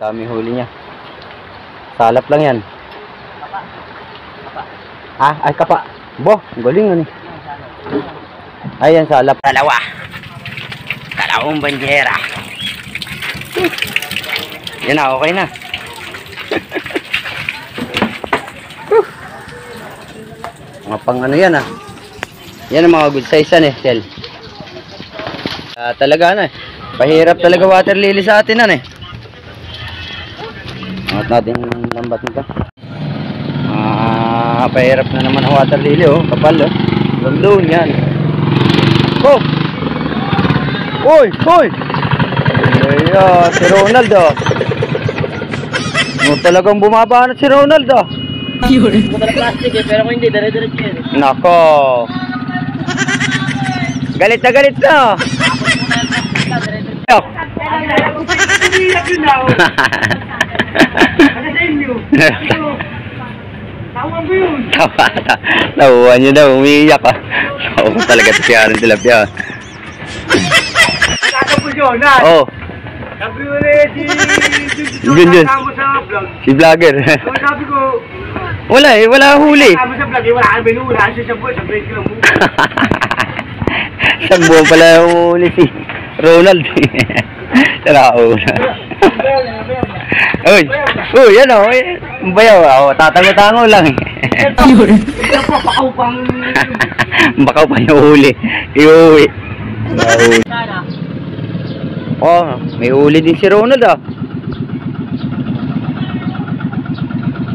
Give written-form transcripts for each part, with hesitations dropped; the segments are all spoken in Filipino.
Dami huli niya. Salap lang yan. Kapa. Kapa. Ah, ay kapa. Bo, galing ano. Ayan, salap. Dalawa. Dalawang banjera. Yan na, okay na. Mga pang ano yan ah. Yan ang mga good size yan eh, Sel. Talaga ano eh. Pahirap talaga water lily sa atin ano eh. Angat natin yung lambat nito. Pahirap na naman ang water lily oh. Kapal oh. Doon yan. Oh! Uy! Uy! Ayan, si Ronald oh. Talagang bumaba na si Ronald oh. Ito na plastic eh, pero kung hindi, dire-diretso yan eh. Nako. Galit na galit na. Oh. Tawa nyo na, umiiyak ah. Oo talaga ito si Aaron Tilapia. Oo. Sabi ko na Yun. sa vlog. Si vlogger. Sabi ko, Wala eh, wala huli. kasama sa vlog eh, wala kami nung wala siya sa buwan, sa break lang muna. Isang buwan pala huli si Ronald. Sarao na. Uy, yan o. Bayaw ako, tatango-tango lang eh. Bakaw pang... Bakaw pa yung huli. Iuwi. Oh, may huli din si Ronald ah.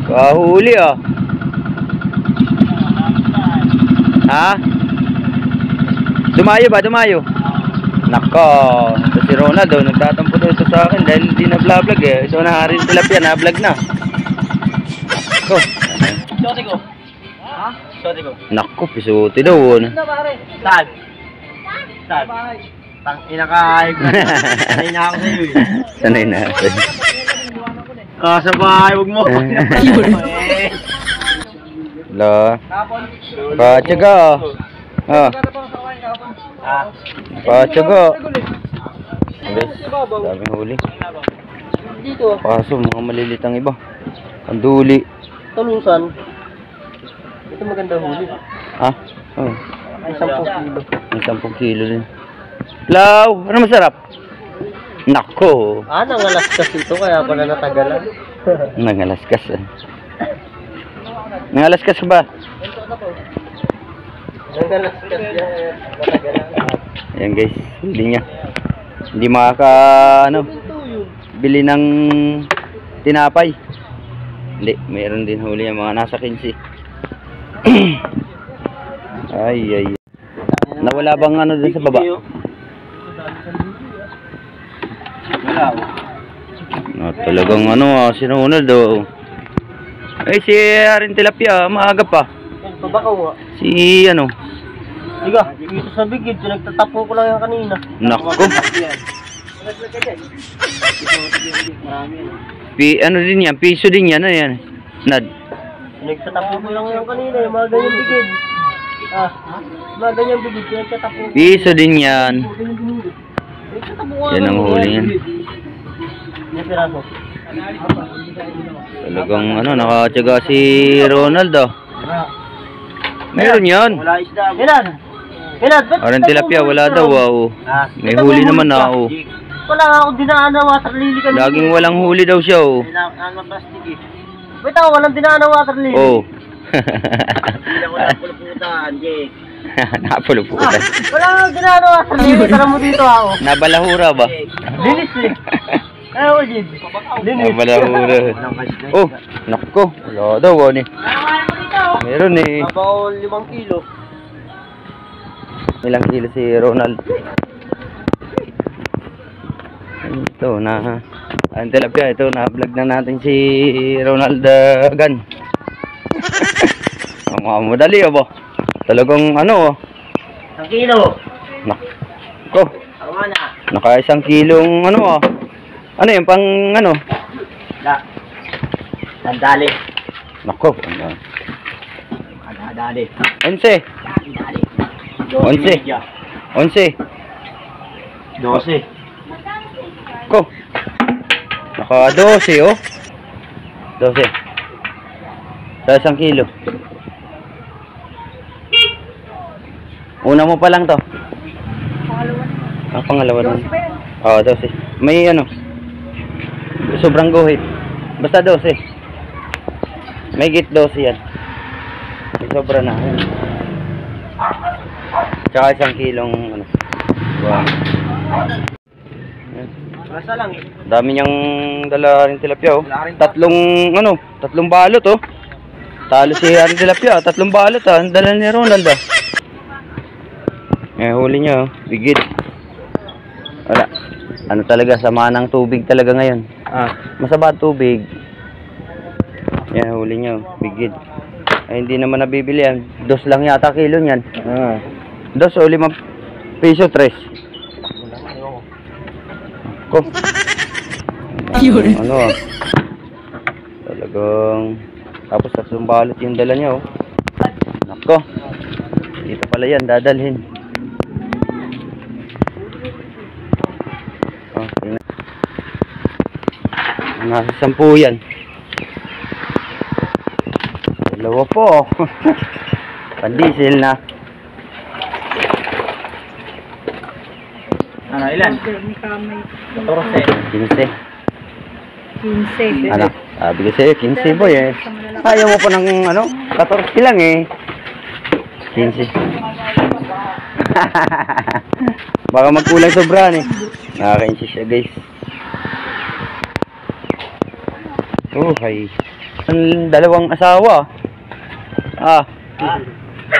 Kahuli ah. Ha? Dumayo ba? Dumayo? Nako, ito si Ronald oh, nagtatampo daw ito sa akin dahil hindi na vlog eh. Ito na rin tilapia, na vlog na. Nako. Sote ko. Ha? Sote ko. Nako, pisuti daw. Saan? Saan? Tang inakahay ko. Sanay na ako sa'yo eh. Sanay na. Sa bahay, huwag mo. Wala. Patsaga ah. Ah. Patsaga. Daming huli. Dito. Kaso mga malilit ang iba. Ang duli. Tulusan. Ito maganda huli. Ha? Oh. Ay, 10 kilo. May 10 kilo din. Law! Ano masarap? Nako! Nangalaskas ito kaya pala natagalan. Nangalaskas ah. Nangalaskas ka ba? Nangalaskas yan. Natagalan. Ayan guys, huli niya. Hindi makaka ano, bili ng tinapay. Hindi, mayroon din huli yung mga nasa 15. Ay. Nawala bang ano dun sa baba? Wala. No, talagang ano si Ronald oh. Ay si Aaron Tilapia, maaga pa. Pabakaw nga. Si ano? Higa, dito sa bigid, pinagtatapo ko lang yan kanina. Nako. Ano din yan? Piso din yan. Ano yan? Nad. Pinagtatapo ko lang yan kanina, yung mga ganyang bigid. Mga ganyang bigid, pinagtatapo ko. Piso din yan. Yan ang huli yan. Yan piraso. Talagang ano, nakatyaga si Ronald oh. Meron yan. Wala isda. Ilan? Ba't Aaron Tilapia, wala daw oh. May huli naman na oh. Wala nga akong dinaan na water lily kanina. Laging walang huli daw siya oh. Ang plastic eh. Wait ako, walang dinaan na water lily. Oh. Hindi ako napuluputan, Jake. Napuluputan. Wala nga dinaan na water lily. Tara mo dito ako. Nabalahura ba? Linis eh. Ayaw, Jake. Linis. Nabalahura. Oh, nako. Wala daw oh ni. Meron eh. About 5 kilo. Ilang kilo si Ronald? Ito na. Ang tilapia ito na vlog na natin si Ronald Gan. Ang madali oh. Talagang ano oh. 1 kilo. Nako. Tama na. Naka 1 kilong ano oh. Ano yung pang ano? Sandali. Nako. Dali. 11. 11. 11. 12. Ko. Naka 12 oh. 12. Sa 1 kilo. Una mo pa lang to. Pangalawa na. Oo, 12. May ano. Sobrang guhit. Basta 12. May git 12 yan. May sobra na. Tsaka 1 kilong ano. Wow. Basta lang eh. Dami niyang dala rin tilapia oh. Tatlong balot oh. Talo si Haring Tilapia, 3 balot ah. Ang dala ni Ronald ah. Huli niya oh. Bigid. Wala. Ano talaga, sama ng tubig talaga ngayon. Masaba tubig. Yan, huli niya oh. Bigid. Ay, hindi naman nabibili yan. 2 lang yata kilo niyan. 2 o 5 piso 3. Ko. Ano ah. Talagang tapos 3 balot yung dala niya oh. Nako. Dito pala yan dadalhin. Oh, tingnan. Nasa 10 yan. 2 po. Pandiesel na. Ano, ilan? 14. 15. 15. Ano? Sabi ko sa'yo, 15 boy eh. Ayaw mo pa ng ano? 14 lang eh. 15. Baka magkulang sobra eh. Nakaka-insist siya guys. Oh, hay. Ang 2 asawa.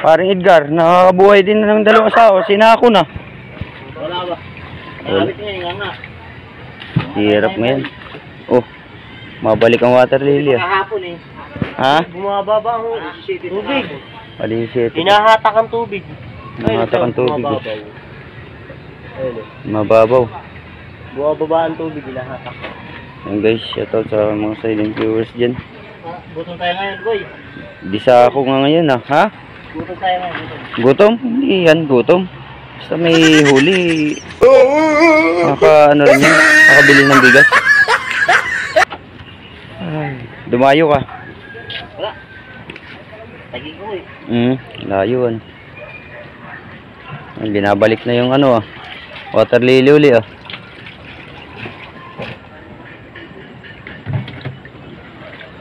Parang Edgar, nakakabuhay din ng 2 asawa. Sinako na. Wala ba? Nakabit niya nga. Hirap ngayon. Oh, mabalik ang water lily ah. Kahapon eh. Ha? Bumababa ang tubig. Alin siya ito. Hinahatak ang tubig. Hinahatak ang tubig. Bumababaw. Ayun eh. Mababaw. Bumababa ang tubig, hinahatak. Yan guys, shoutout sa mga silent viewers dyan. Gutom tayo ngayon, boy. Bisa ako nga ngayon ah. Ha? Gutom tayo ngayon. Gutom? Hindi yan gutom. Basta may huli. Ano rin yan? Nakabili ng bigas. Ay, dumayo ka. Wala. Tagi ko eh. Layuan. Binabalik na yung ano ah. Water lily uli ah.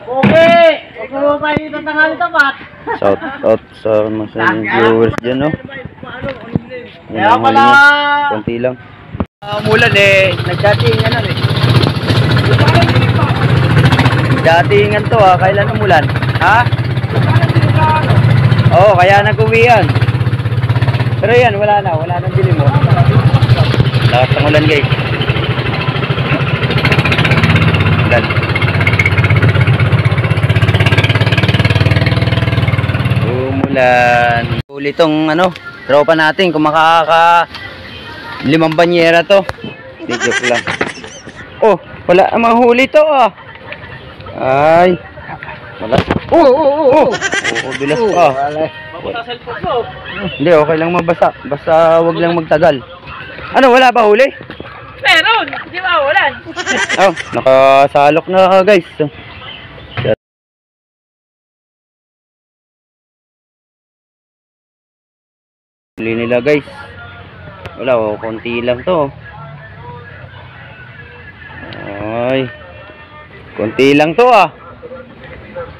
Okay! Huwag mo pa dito tanghali tapat. Shout out sa mga silent viewers dyan no. Kaya pala. Konti lang. Umulan eh. Nagdatingan eh. Datingan to ah. Kailan umulan? Ha? Oo, kaya nag-uwian. Pero yan, wala na. Wala nang dilim mo. Lakas ng ulan guys. Ulan. Umulan. Uli tong ano, tropa natin. Kung makaka 5 banyera to. Di joke lang. Oh, wala ang mga huli to ah. Ay. Wala. Oo, bilas pa. Mabuta cellphone ko. Hindi, okay lang mabasa. Basta wag lang magtagal. Ano, wala ba huli? Meron! Di ba ulan? Oh, nakasalok na guys. Huli nila guys. Wala, oh, konti lang to. Ay. Konti lang to ah.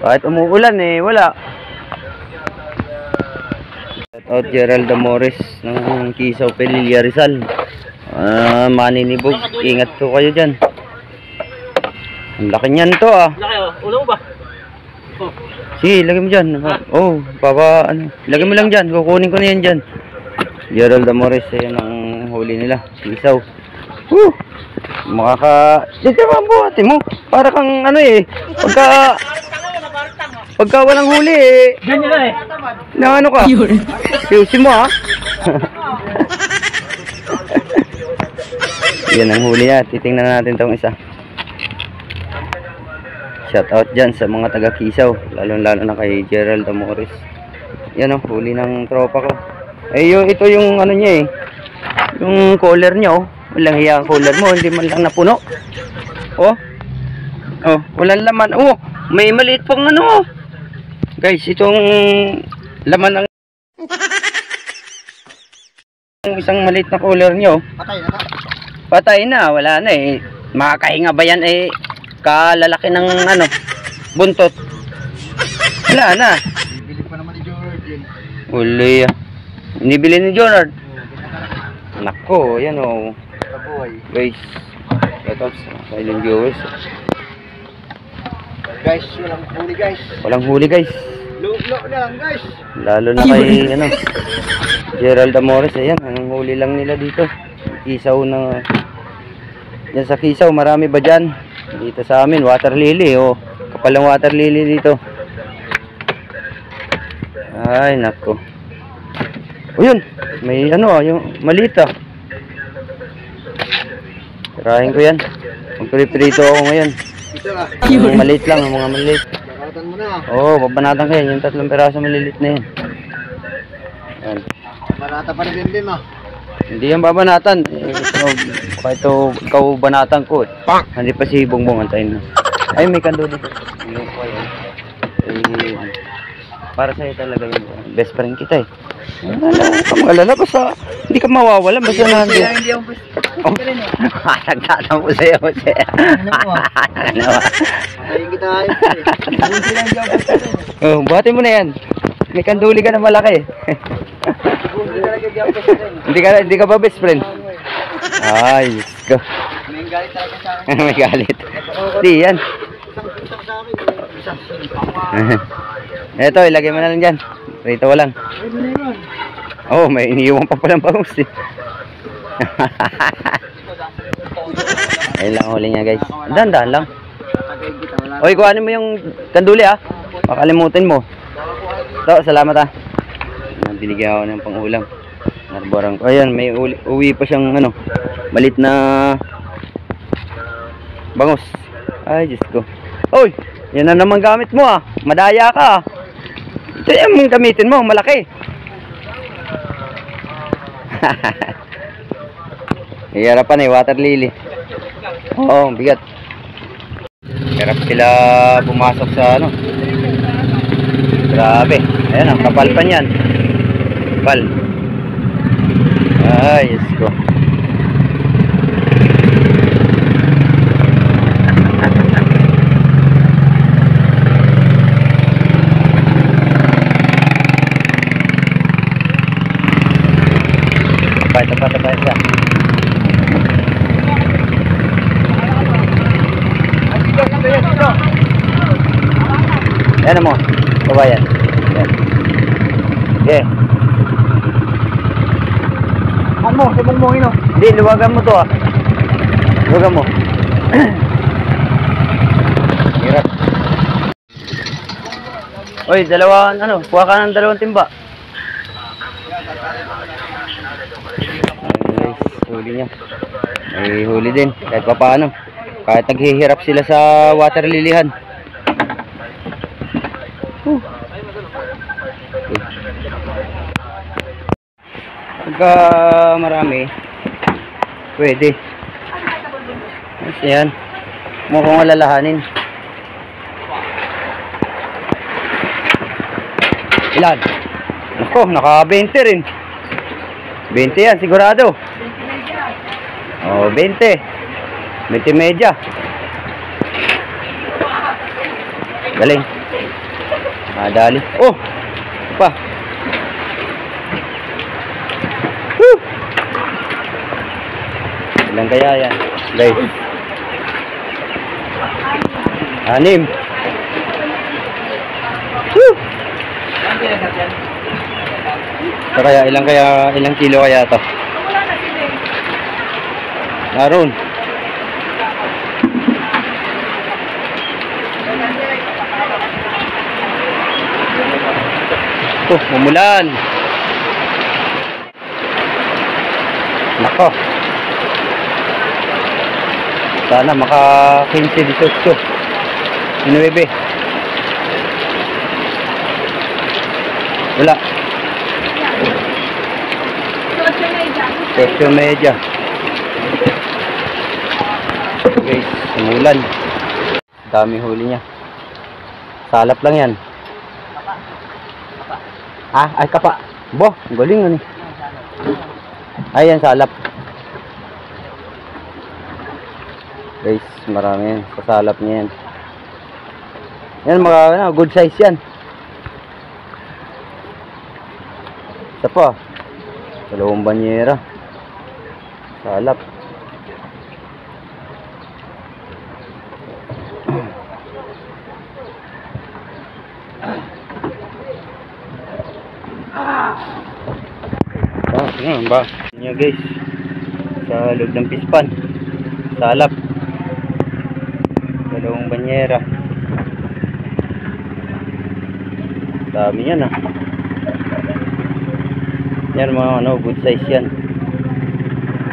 Kahit umuulan eh, wala. Shout out Gerald Amores ng Kisaw, Pelilla, Rizal. Maninibog, ingat ko kayo dyan. Ang laki niyan to ah. Laki oh. Ulo mo ba? Oh. Sige, lagay mo dyan. Oh, papa, ano. Lagay mo lang dyan, kukunin ko na yan dyan. Gerald Amores, yan ang huli nila. Kisaw. Woo! Dito ba ang buhati mo? Para kang ano eh. Pagka walang huli eh. Ganyan na eh. Na ano ka? Siusin mo ha. Yan ang huli niya. Titingnan natin tong isa. Shout out dyan sa mga taga Kisaw. Lalo na kay Gerald Amores. Yan ang huli ng tropa ko. Eh ito yung ano niya eh. Yung collar niya oh. Walang hiya ang collar mo. Hindi man lang napuno. Oh. Oh, walang laman. Oh, may maliit pong ano. Guys, itong laman ng isang maliit na cooler nyo. Patay na. Patay na, wala na eh. Makakahinga ba yan eh? Kalalaki ng ano, buntot. Wala na. Bibili pa naman ni Jordan. Uli ah. Inibili ni Jonard. Nako, yan oh. Kaboy. Guys, ito sa silent viewers. Guys, walang huli guys. Walang huli guys. Lo na lang guys. Lalo na kay ano, Gerald Amores. Ayan, anong huli lang nila dito. Kisaw na. Yan sa Kisaw, marami ba dyan? Dito sa amin, water lily. Oh, kapal ng water lily dito. Ay, nako. O yun, may ano, yung maliit ah. Tirahin ko yan. Magpiriprito ako ngayon. Ito ah. Yung maliit lang, mga maliit. Nakatan mo na. Oo, babanatan ko yan. Yung 3 peraso malilit na yan. Yan. Marata pa rin din ah. Hindi yan babanatan. Baka ito ikaw banatan ko eh. Hindi pa si Bongbong, antayin mo. Ay, may kando dito. Yung ko yan. Para sa'yo talaga yun. Best friend kita eh. Huwag ka mag-alala. Basta hindi ka mawawala. Basta nandun. Hindi ako best. Oh, nagtatampo sa'yo. Ano ba? Patayin kita ayos eh. Hindi lang hindi ako best. Oh, buhatin mo na yan. May kanduli ka na malaki. Hindi talaga hindi ako best. Hindi ka ba best friend? Ay, Diyos ko. May galit talaga sa akin. May galit. Di yan. Isang sa amin. Isang. Eto, ilagay mo na lang dyan. Rito walang. Ay, mo na yun. Oh, may iniiwan pa palang bangus eh. Ayun lang huli niya guys. Dahan-dahan lang. Tagay kita. Wala. Oy, kuhanin mo yung kanduli ah. Makalimutin mo. So, salamat ah. Binigyan ako ng pang-ulam. Narborang ko. Ayan, may uwi pa siyang ano, malit na bangus. Ay, Diyos ko. Oy, yan na naman gamit mo ah. Madaya ka ah. Ito yung gamitin mo, malaki. Hiharapan eh, water lily. Oo, bigat. Hirap sila pumasok sa ano. Grabe. Ayan, ang kapal pa niyan. Kapal. Ay, Diyos ko. Tapay siya. Ayan mo, kabayan. Ayan. Okay. Ano? Sabong mo ino. Hindi, luwagan mo to ah. Luwagan mo. Hirap. Oy, dalawa, ano, kuha ka ng 2 timba. Ayun guys, huli niya. May huli din, kahit pa paano. Kahit naghihirap sila sa water lilihan. Pagka marami, pwede. Kasi yan, mukhang alalahanin. Ilan? Nako, naka 20 rin. 20 yan, sigurado. Oh, 20. 20 media. Galing. Dali. Oh! Pa. Woo! Ilang kaya yan, guys? 6. Woo! So kaya ilang kilo kaya to? Naroon. Umulan. Nako. Sana maka 15-18. 9. Wala. Social media. Guys, umulan. Dami huli niya. Salap lang yan. Ay kapa. Bo, galing ano. Ayan, salap. Guys, marami yan. Sasalap niya yan. Yan, mga good size yan. Isa pa. 2 banyera. Salap. Yan ba? Yan guys. Sa loob ng pispan. Salap. 2 banyera. Dami yan ah. Yan mga good size yan.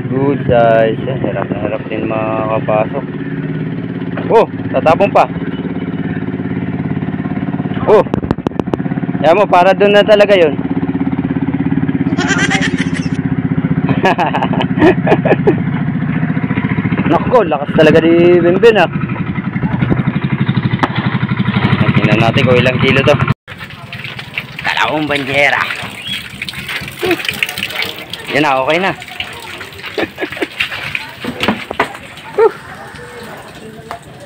Good size. Hirap na hirap din makapasok. Oh, tatapon pa. Oh. Yan mo, para doon na talaga yun. Nako, lakas talaga ni Benben ah. Tingnan natin kung ilang kilo to. 2 banyera. Yan na, okay na.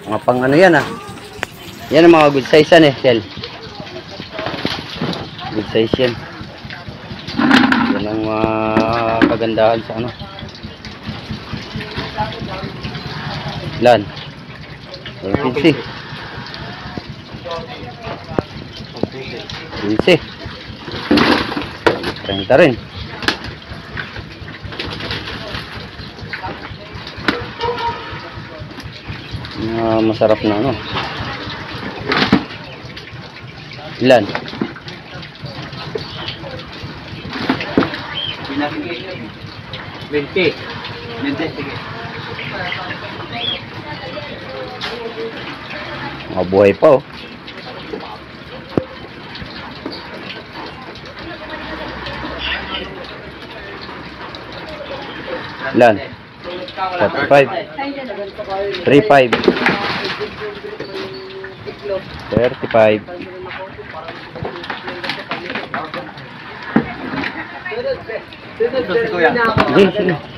Mga pang ano yan ah. Yan ang mga good size yan eh, Shell. Good size yan. Yan ang kagandahan sa ano. Lan. 15. 30 rin. Masarap na ano. Ilan? 20. Mga buhay pa oh. Ilan? 45. 35. 35. Sige, sige.